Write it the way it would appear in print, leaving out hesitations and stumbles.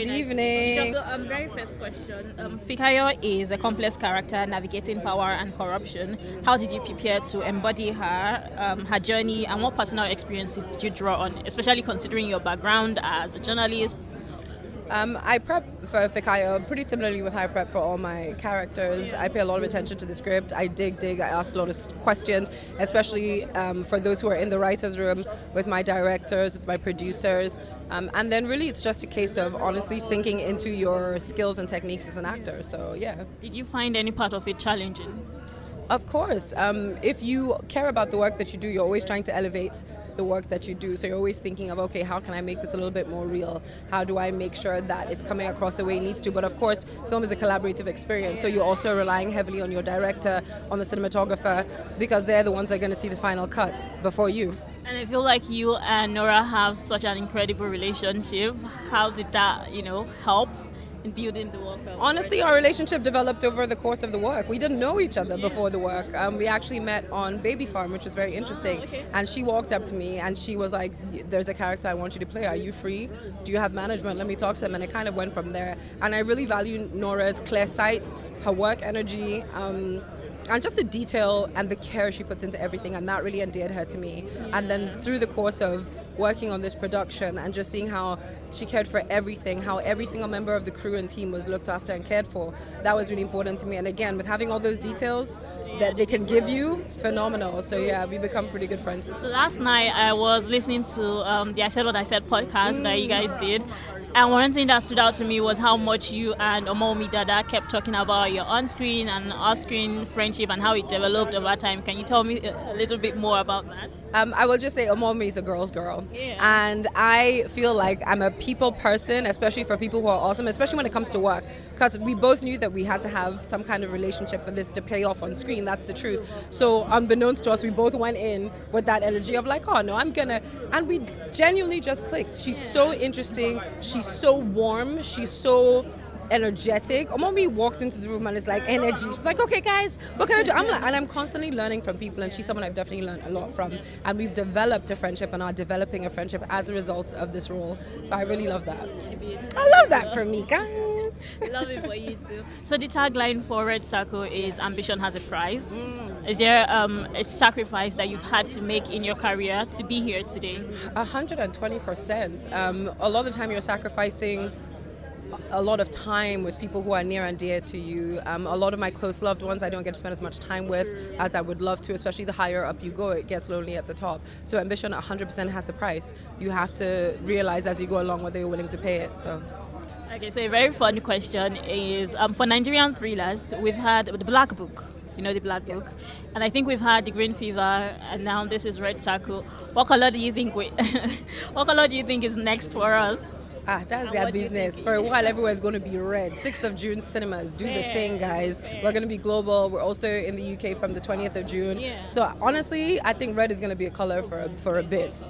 Good evening. So, very first question. Fikayo is a complex character navigating power and corruption. How did you prepare to embody her journey, and what personal experiences did you draw on, especially considering your background as a journalist? I prep for Fikayo pretty similarly with how I prep for all my characters. I pay a lot of attention to the script. I dig. I ask a lot of questions, especially for those who are in the writer's room with my directors, with my producers. And then really it's just a case of honestly sinking into your skills and techniques as an actor. So, yeah. Did you find any part of it challenging? Of course. If you care about the work that you do, you're always trying to elevate the work that you do. So you're always thinking of, okay, how can I make this a little bit more real? How do I make sure that it's coming across the way it needs to? But of course, film is a collaborative experience. So you're also relying heavily on your director, on the cinematographer, because they're the ones that are going to see the final cut before you. And I feel like you and Nora have such an incredible relationship. How did that, help in building the work? Honestly, our relationship developed over the course of the work. We didn't know each other before the work. We actually met on Baby Farm, which was very interesting. Okay. And she walked up to me and she was like, there's a character I want you to play. Are you free? Do you have management? Let me talk to them. And it kind of went from there. And I really value Nora's clear sight, her work energy, and just the detail and the care she puts into everything, and that really endeared her to me. And then through the course of working on this production and just seeing how she cared for everything, how every single member of the crew and team was looked after and cared for, that was really important to me. And again, with having all those details that they can give you, phenomenal. So yeah, we become pretty good friends. So last night I was listening to the I Said What I Said podcast that you guys did. And one thing that stood out to me was how much you and Omowunmi Dada kept talking about your on-screen and off-screen friendship and how it developed over time. Can you tell me a little bit more about that? I will just say Omowunmi is a girl's girl. Yeah. And I feel like I'm a people person, especially for people who are awesome, especially when it comes to work. Because we both knew that we had to have some kind of relationship for this to pay off on screen. That's the truth. So unbeknownst to us, we both went in with that energy of like, oh no, I'm gonna. And we genuinely just clicked. She's so interesting. She's so warm. She's so energetic. Omowunmi walks into the room and it's like energy. She's like, okay guys, what can I do? I'm constantly learning from people, and she's someone I've definitely learned a lot from. And we've developed a friendship and are developing a friendship as a result of this role. So I really love that. I love that for me, guys. Love it for you too. So the tagline for Red Circle is "Ambition has a price." Is there a sacrifice that you've had to make in your career to be here today? 120%. A lot of the time you're sacrificing a lot of time with people who are near and dear to you. A lot of my close loved ones I don't get to spend as much time with as I would love to, especially the higher up you go, it gets lonely at the top. So ambition 100% has the price. You have to realize as you go along whether you're willing to pay it. So. Okay, so a very fun question is, for Nigerian thrillers, we've had the Black Book. You know the Black Book, and I think we've had the Green Fever, and now this is Red Circle. What color do you think what color do you think is next for us? That's their business. For a while, everywhere's going to be red. 6th of June cinemas. Do the thing, guys. We're going to be global. We're also in the UK from the 20th of June. So honestly, I think red is going to be a color for a bit.